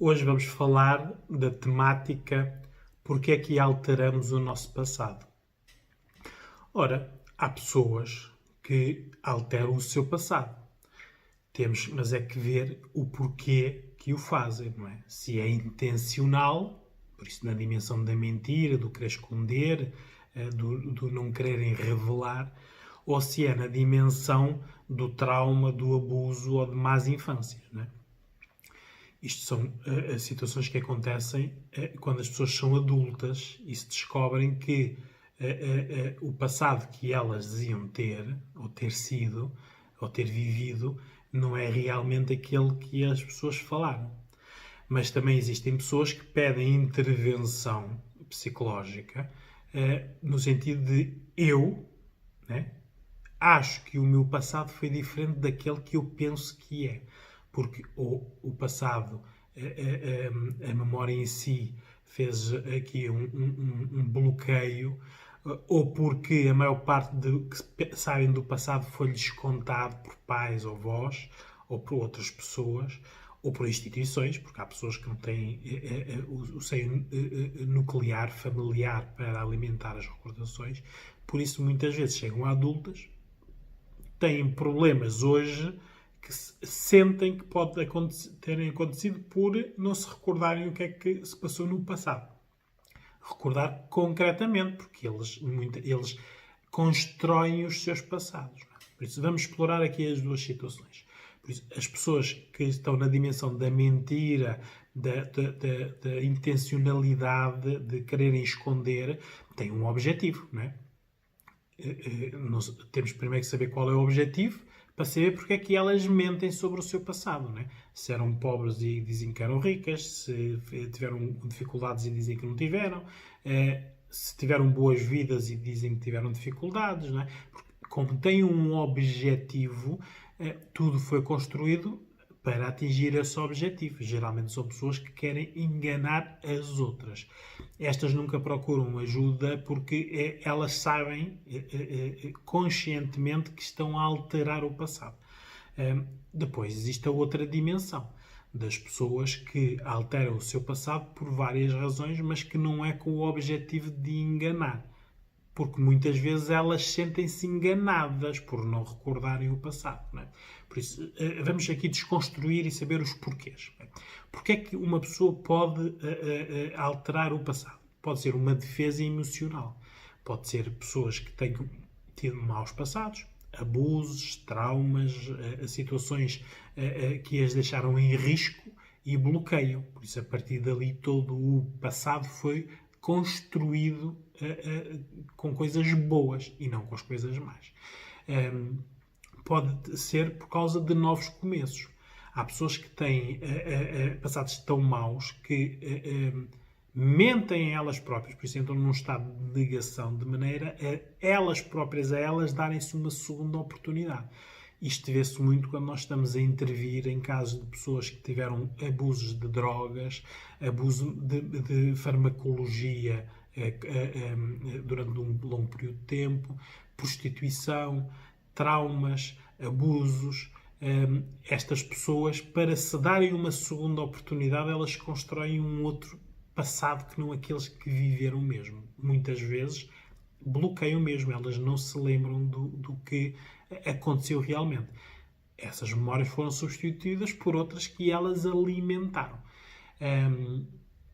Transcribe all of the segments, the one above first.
Hoje vamos falar da temática porque é que alteramos o nosso passado. Ora, há pessoas que alteram o seu passado. Mas é que ver o porquê que o fazem, não é? Se é intencional, por isso na dimensão da mentira, do querer esconder, do não quererem revelar, ou se é na dimensão do trauma, do abuso ou de más infâncias, não é? Isto são situações que acontecem quando as pessoas são adultas e se descobrem que o passado que elas diziam ter, ou ter sido, ou ter vivido, não é realmente aquele que as pessoas falaram. Mas também existem pessoas que pedem intervenção psicológica no sentido de né, acho que o meu passado foi diferente daquele que eu penso que é. Porque o passado, a memória em si, fez aqui um bloqueio, ou porque a maior parte que sabem do passado foi-lhes contado por pais ou avós, ou por outras pessoas, ou por instituições, porque há pessoas que não têm o seio nuclear, familiar, para alimentar as recordações. Por isso, muitas vezes chegam a adultas, têm problemas hoje que sentem que pode terem acontecido por não se recordarem o que é que se passou no passado. Recordar concretamente, porque eles constroem os seus passados. Por isso, vamos explorar aqui as duas situações. Por isso, as pessoas que estão na dimensão da mentira, da intencionalidade, de quererem esconder, têm um objetivo, não é? Temos primeiro que saber qual é o objetivo para saber porque é que elas mentem sobre o seu passado, né? Se eram pobres e dizem que eram ricas, se tiveram dificuldades e dizem que não tiveram, se tiveram boas vidas e dizem que tiveram dificuldades, né? Porque, como tem um objetivo, tudo foi construído para atingir esse objetivo. Geralmente são pessoas que querem enganar as outras. Estas nunca procuram ajuda porque elas sabem conscientemente que estão a alterar o passado. Depois existe a outra dimensão das pessoas que alteram o seu passado por várias razões, mas que não é com o objetivo de enganar. Porque muitas vezes elas sentem-se enganadas por não recordarem o passado. Não é? Por isso, vamos aqui desconstruir e saber os porquês. Porquê é que uma pessoa pode alterar o passado? Pode ser uma defesa emocional. Pode ser pessoas que têm tido maus passados, abusos, traumas, situações que as deixaram em risco e bloqueiam. Por isso, a partir dali, todo o passado foi construído com coisas boas e não com as coisas más. Pode ser por causa de novos começos. Há pessoas que têm passados tão maus que mentem a elas próprias, por isso entram num estado de negação, de maneira a elas próprias, a elas darem-se uma segunda oportunidade. Isto vê-se muito quando nós estamos a intervir em casos de pessoas que tiveram abusos de drogas, abuso de farmacologia durante um longo período de tempo, prostituição, traumas, abusos. Estas pessoas, para se darem uma segunda oportunidade, elas constroem um outro passado que não aqueles que viveram mesmo. Muitas vezes bloqueiam mesmo, elas não se lembram do que aconteceu realmente. Essas memórias foram substituídas por outras que elas alimentaram.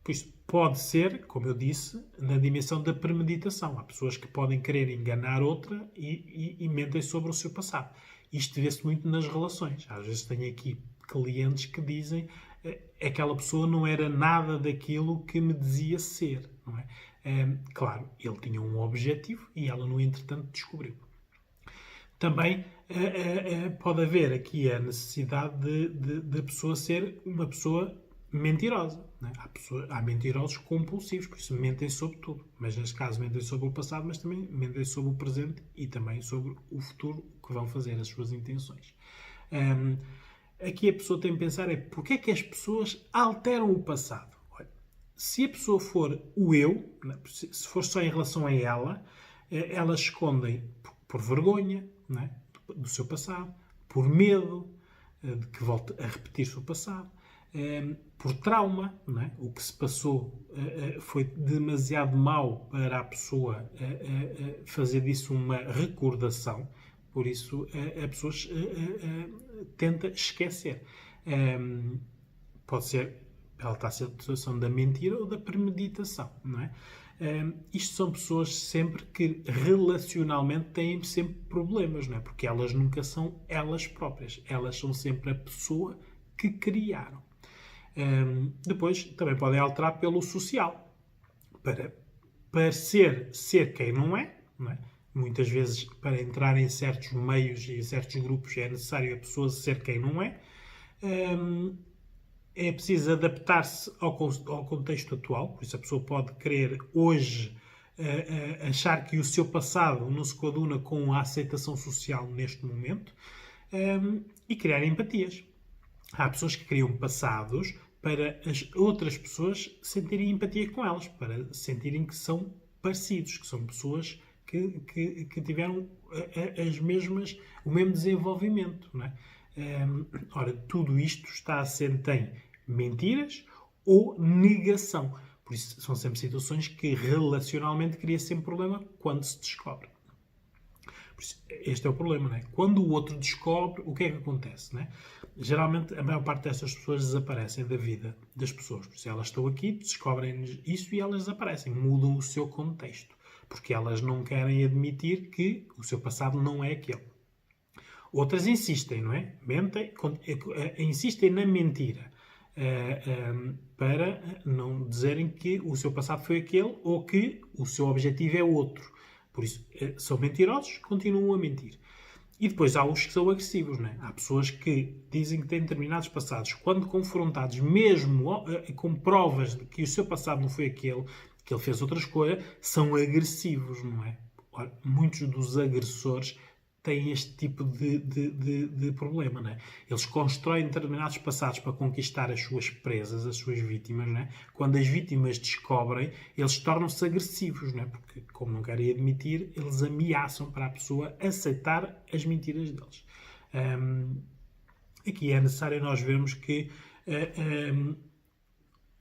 Por isso, pode ser, como eu disse, na dimensão da premeditação. Há pessoas que podem querer enganar outra e mentem sobre o seu passado. Isto vê-se muito nas relações. Às vezes tenho aqui clientes que dizem aquela pessoa não era nada daquilo que me dizia ser. Não é? Claro, ele tinha um objetivo e ela, no entretanto, descobriu. Também pode haver aqui a necessidade de a pessoa ser uma pessoa mentirosa. Né? Há mentirosos compulsivos, por isso mentem sobre tudo. Mas neste caso mentem sobre o passado, mas também mentem sobre o presente e também sobre o futuro, o que vão fazer, as suas intenções. Aqui a pessoa tem que pensar porque é que as pessoas alteram o passado. Olha, se a pessoa for o eu, se for só em relação a ela, elas escondem por vergonha, não é? Do seu passado, por medo de que volte a repetir-se o passado, por trauma, não é? O que se passou foi demasiado mau para a pessoa fazer disso uma recordação, por isso a pessoa tenta esquecer. Pode ser, ela está a situação da mentira ou da premeditação, não é? Isto são pessoas sempre que relacionalmente têm sempre problemas, não é? Porque elas nunca são elas próprias, elas são sempre a pessoa que criaram. Depois também podem alterar pelo social, para parecer ser quem não é, não é? Muitas vezes, para entrar em certos meios e em certos grupos, é necessário a pessoa ser quem não é. É preciso adaptar-se ao contexto atual, por isso a pessoa pode querer hoje achar que o seu passado não se coaduna com a aceitação social neste momento e criar empatias. Há pessoas que criam passados para as outras pessoas sentirem empatia com elas, para sentirem que são parecidos, que são pessoas que tiveram o mesmo desenvolvimento, não é? Ora, tudo isto está assente em mentiras ou negação. Por isso, são sempre situações que relacionalmente cria sempre problema quando se descobre. Por isso, este é o problema, não é? Quando o outro descobre, o que é que acontece, não é? Geralmente, a maior parte destas pessoas desaparecem da vida das pessoas. Por isso, elas estão aqui, descobrem isso e elas desaparecem, mudam o seu contexto. Porque elas não querem admitir que o seu passado não é aquele. Outras insistem, não é? Mentem, insistem na mentira para não dizerem que o seu passado foi aquele ou que o seu objetivo é outro. Por isso, são mentirosos, continuam a mentir. E depois há os que são agressivos, não é? Há pessoas que dizem que têm determinados passados. Quando confrontados, mesmo com provas de que o seu passado não foi aquele, que ele fez outra escolha, são agressivos, não é? Ora, muitos dos agressores têm este tipo de problema, não é? Eles constroem determinados passados para conquistar as suas presas, as suas vítimas, não é? Quando as vítimas descobrem, eles tornam-se agressivos, não é? Porque, como não querem admitir, eles ameaçam para a pessoa aceitar as mentiras deles. Aqui é necessário nós vermos que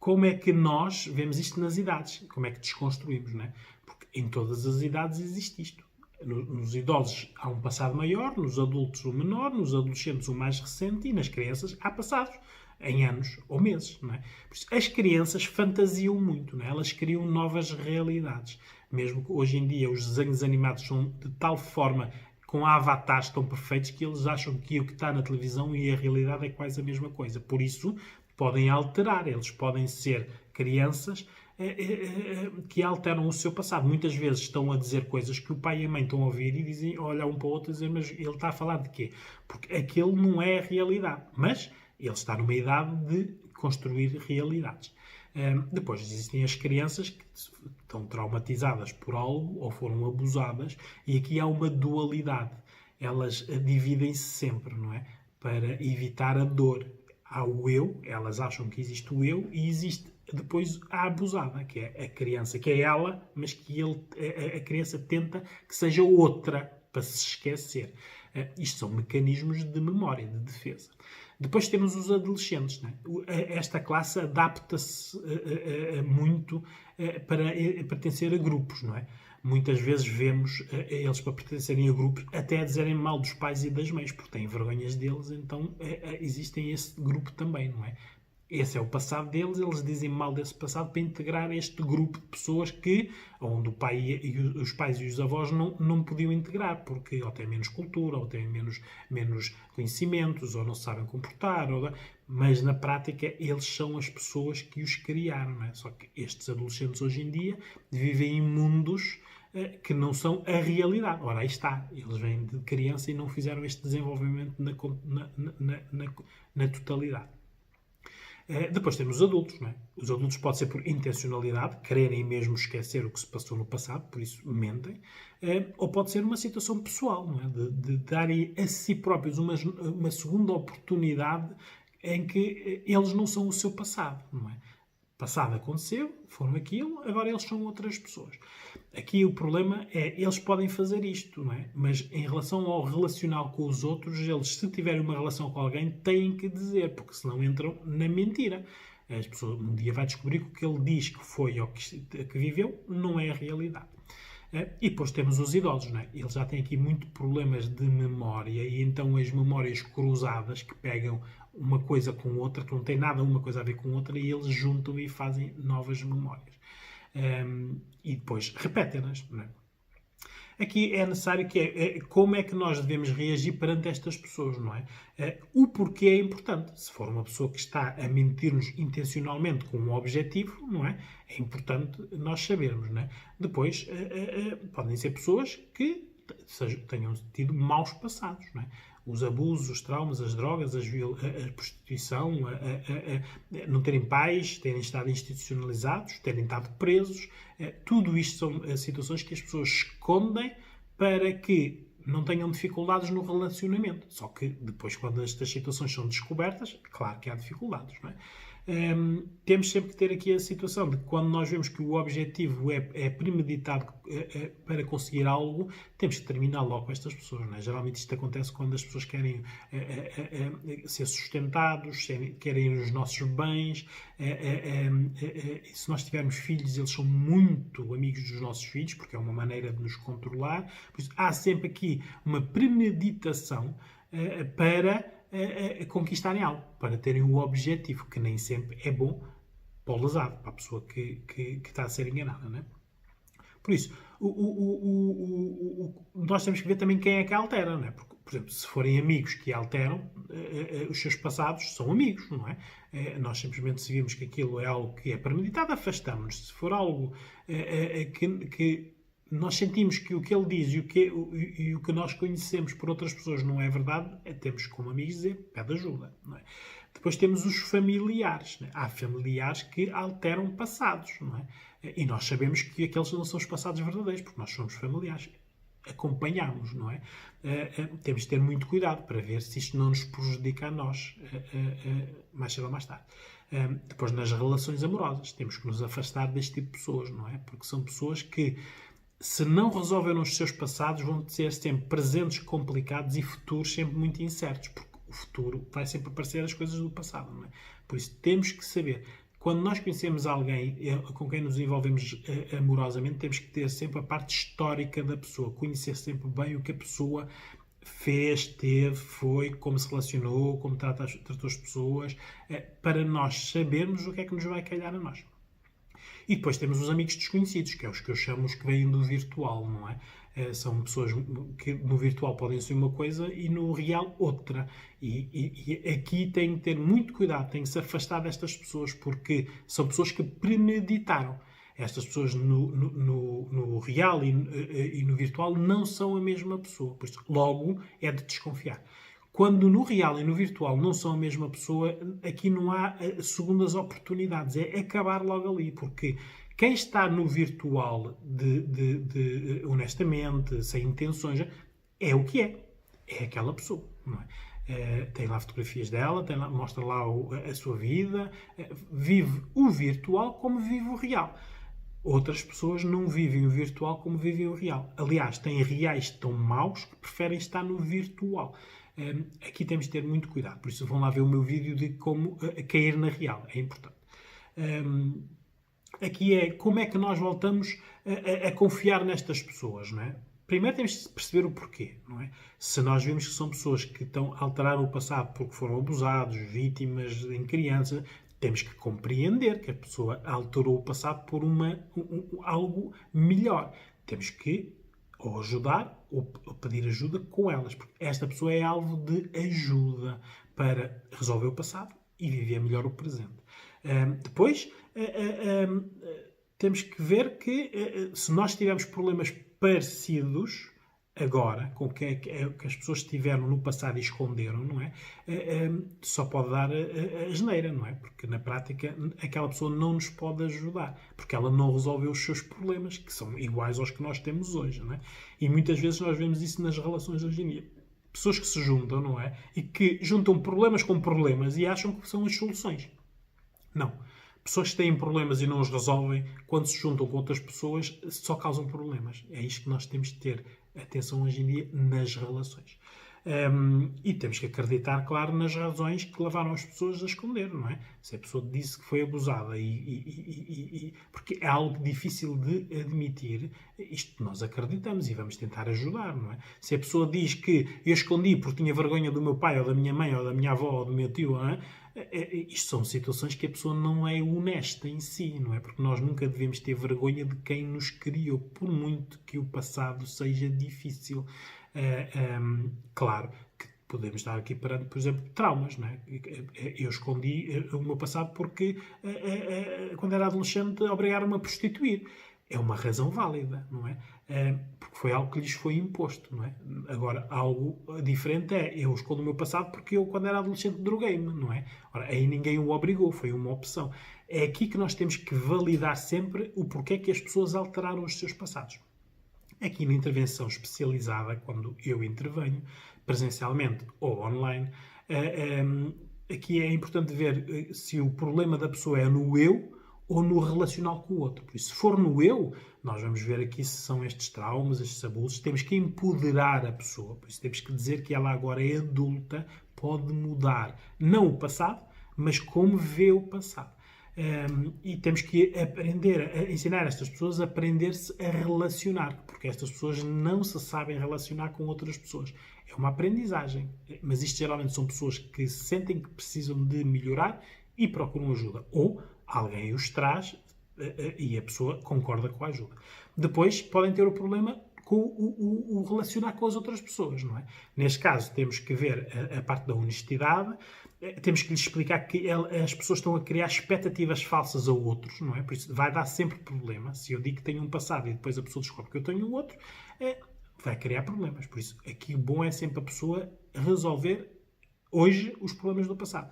como é que nós vemos isto nas idades, como é que desconstruímos, não é? Porque em todas as idades existe isto. Nos idosos há um passado maior, nos adultos o menor, nos adolescentes o mais recente e nas crianças há passados em anos ou meses, não é? Por isso, as crianças fantasiam muito, não é? Elas criam novas realidades. Mesmo que hoje em dia os desenhos animados são de tal forma, com avatares tão perfeitos, que eles acham que o que está na televisão e a realidade é quase a mesma coisa. Por isso, podem alterar, eles podem ser crianças que alteram o seu passado. Muitas vezes estão a dizer coisas que o pai e a mãe estão a ouvir e dizem, olham um para o outro e dizem, mas ele está a falar de quê? Porque aquilo não é a realidade. Mas ele está numa idade de construir realidades. Depois existem as crianças que estão traumatizadas por algo ou foram abusadas e aqui há uma dualidade. Elas dividem-se sempre, não é? Para evitar a dor. Há o eu, elas acham que existe o eu e existe depois a abusada, que é a criança, que é ela, mas que a criança tenta que seja outra para se esquecer. Isto são mecanismos de memória, de defesa. Depois temos os adolescentes, não é? Esta classe adapta-se muito para pertencer a grupos, não é? Muitas vezes vemos eles, para pertencerem a grupos, até a dizerem mal dos pais e das mães, porque têm vergonhas deles, então existem esse grupo também, não é? Esse é o passado deles, eles dizem mal desse passado para integrar este grupo de pessoas onde o pai e os pais e os avós não podiam integrar, porque ou têm menos cultura, ou têm menos conhecimentos, ou não se sabem comportar, mas na prática eles são as pessoas que os criaram, não é? Só que estes adolescentes hoje em dia vivem em mundos que não são a realidade. Ora, aí está. Eles vêm de criança e não fizeram este desenvolvimento na totalidade. Depois temos os adultos, não é? Os adultos pode ser por intencionalidade, quererem mesmo esquecer o que se passou no passado, por isso mentem, ou pode ser uma situação pessoal, não é? De darem a si próprios uma segunda oportunidade em que eles não são o seu passado, não é? passado aconteceu, foram aquilo, agora eles são outras pessoas. Aqui o problema é, eles podem fazer isto, não é? Mas em relação ao relacional com os outros, eles, se tiverem uma relação com alguém, têm que dizer, porque senão entram na mentira. As pessoas um dia vai descobrir que o que ele diz que foi ou que viveu não é a realidade. E depois temos os idosos, não é? Eles já têm aqui muito problemas de memória e então as memórias cruzadas que pegam uma coisa com outra, que não tem nada uma coisa a ver com outra, e eles juntam e fazem novas memórias. E depois repetem-nas, não é? Aqui é necessário que como é que nós devemos reagir perante estas pessoas, não é? O porquê é importante. Se for uma pessoa que está a mentir-nos intencionalmente com um objetivo, não é? É importante nós sabermos, não é? Depois, podem ser pessoas que tenham tido maus passados, não é? Os abusos, os traumas, as drogas, a prostituição, não terem pais, terem estado institucionalizados, terem estado presos. Tudo isto são situações que as pessoas escondem para que não tenham dificuldades no relacionamento. Só que depois, quando estas situações são descobertas, claro que há dificuldades, não é? Temos sempre que ter aqui a situação de que quando nós vemos que o objetivo é premeditado para conseguir algo, temos que terminar logo com estas pessoas, não é? Geralmente isto acontece quando as pessoas querem ser sustentados, querem os nossos bens. Se nós tivermos filhos, eles são muito amigos dos nossos filhos, porque é uma maneira de nos controlar. Por isso, há sempre aqui uma premeditação para conquistarem algo, para terem o objetivo, que nem sempre é bom para o lesado, para a pessoa que está a ser enganada, não é? Por isso, nós temos que ver também quem é que altera, não é? Porque, por exemplo, se forem amigos que alteram, os seus passados são amigos, não é? Nós simplesmente, se vimos que aquilo é algo que é premeditado, afastamos-nos. Se for algo que nós sentimos que o que ele diz e o que nós conhecemos por outras pessoas não é verdade, temos como amigos dizer, pede ajuda, não é? Depois temos os familiares, não é? Há familiares que alteram passados, não é? E nós sabemos que aqueles não são os passados verdadeiros, porque nós somos familiares. Acompanhamos, não é? Temos de ter muito cuidado para ver se isto não nos prejudica a nós, mais cedo ou mais tarde. Depois, nas relações amorosas, temos que nos afastar deste tipo de pessoas, não é? Porque são pessoas que, se não resolveram os seus passados, vão ser sempre presentes complicados e futuros sempre muito incertos, porque o futuro vai sempre aparecer as coisas do passado, não é? Por isso temos que saber, quando nós conhecemos alguém com quem nos envolvemos amorosamente, temos que ter sempre a parte histórica da pessoa, conhecer sempre bem o que a pessoa fez, teve, foi, como se relacionou, como tratou as pessoas, para nós sabermos o que é que nos vai calhar a nós. E depois temos os amigos desconhecidos, que é os que eu chamo os que vêm do virtual, não é? São pessoas que no virtual podem ser uma coisa e no real outra. E aqui tem que ter muito cuidado, tem que se afastar destas pessoas, porque são pessoas que premeditaram. Estas pessoas no real e no virtual não são a mesma pessoa. Por isso, logo é de desconfiar. Quando no real e no virtual não são a mesma pessoa, aqui não há segundas oportunidades. É acabar logo ali, porque quem está no virtual honestamente, sem intenções, é o que é. É aquela pessoa, não é? Tem lá fotografias dela, mostra lá a sua vida, vive o virtual como vive o real. Outras pessoas não vivem o virtual como vivem o real. Aliás, têm reais tão maus que preferem estar no virtual. Aqui temos de ter muito cuidado. Por isso vão lá ver o meu vídeo de como cair na real. É importante. Aqui é como é que nós voltamos a confiar nestas pessoas, não é? Primeiro temos de perceber o porquê, não é? Se nós vimos que são pessoas que estão a alterar o passado porque foram abusados, vítimas em criança, temos que compreender que a pessoa alterou o passado por algo melhor. Temos que ou ajudar ou pedir ajuda com elas, porque esta pessoa é alvo de ajuda para resolver o passado e viver melhor o presente. Depois, temos que ver que se nós tivermos problemas parecidos agora, com o que as pessoas tiveram no passado e esconderam, não é? Só pode dar a asneira, não é? Porque na prática aquela pessoa não nos pode ajudar, porque ela não resolveu os seus problemas, que são iguais aos que nós temos hoje, não é? E muitas vezes nós vemos isso nas relações hoje em dia. Pessoas que se juntam, não é? E que juntam problemas com problemas e acham que são as soluções. Não. Pessoas que têm problemas e não os resolvem, quando se juntam com outras pessoas, só causam problemas. É isto que nós temos de ter atenção hoje em dia nas relações. E temos que acreditar, claro, nas razões que levaram as pessoas a esconder, não é? Se a pessoa disse que foi abusada porque é algo difícil de admitir, isto nós acreditamos e vamos tentar ajudar, não é? Se a pessoa diz que eu escondi porque tinha vergonha do meu pai, ou da minha mãe, ou da minha avó, ou do meu tio, não é? Isto são situações que a pessoa não é honesta em si, não é? Porque nós nunca devemos ter vergonha de quem nos criou, por muito que o passado seja difícil. Claro que podemos estar aqui perante, por exemplo, traumas, não é? Eu escondi o meu passado porque, quando era adolescente, obrigaram-me a prostituir. É uma razão válida, não é? Porque foi algo que lhes foi imposto, não é? Agora, algo diferente é, eu escondo o meu passado porque eu, quando era adolescente, droguei-me, não é? Ora, aí ninguém o obrigou, foi uma opção. É aqui que nós temos que validar sempre o porquê que as pessoas alteraram os seus passados. Aqui na intervenção especializada, quando eu intervenho, presencialmente ou online, aqui é importante ver se o problema da pessoa é no eu ou no relacional com o outro. Por isso, se for no eu, nós vamos ver aqui se são estes traumas, estes abusos. Temos que empoderar a pessoa. Por isso, temos que dizer que ela agora é adulta, pode mudar. Não o passado, mas como vê o passado. E temos que aprender a ensinar estas pessoas a aprender-se a relacionar, porque estas pessoas não se sabem relacionar com outras pessoas. É uma aprendizagem, mas isto geralmente são pessoas que sentem que precisam de melhorar e procuram ajuda. Ou alguém os traz e a pessoa concorda com a ajuda. Depois podem ter o problema com o relacionar com as outras pessoas, não é? Neste caso, temos que ver a parte da honestidade, temos que lhes explicar que as pessoas estão a criar expectativas falsas a outros, não é? Por isso vai dar sempre problema. Se eu digo que tenho um passado e depois a pessoa descobre que eu tenho outro, vai criar problemas. Por isso, aqui o bom é sempre a pessoa resolver hoje os problemas do passado.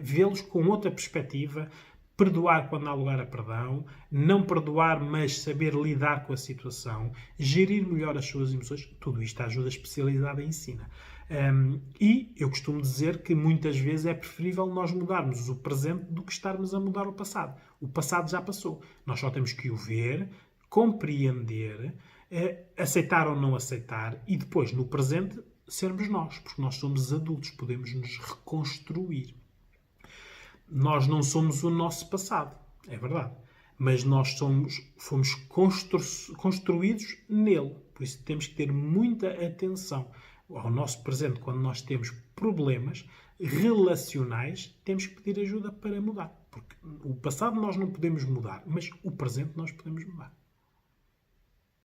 Vê-los com outra perspectiva, perdoar quando há lugar a perdão, não perdoar, mas saber lidar com a situação, gerir melhor as suas emoções, tudo isto a ajuda especializada ensina. E eu costumo dizer que muitas vezes é preferível nós mudarmos o presente do que estarmos a mudar o passado. O passado já passou. Nós só temos que o ver, compreender, aceitar ou não aceitar e depois, no presente, sermos nós, porque nós somos adultos, podemos nos reconstruir. Nós não somos o nosso passado, é verdade. Mas nós fomos construídos nele. Por isso temos que ter muita atenção ao nosso presente. Quando nós temos problemas relacionais, temos que pedir ajuda para mudar. Porque o passado nós não podemos mudar, mas o presente nós podemos mudar.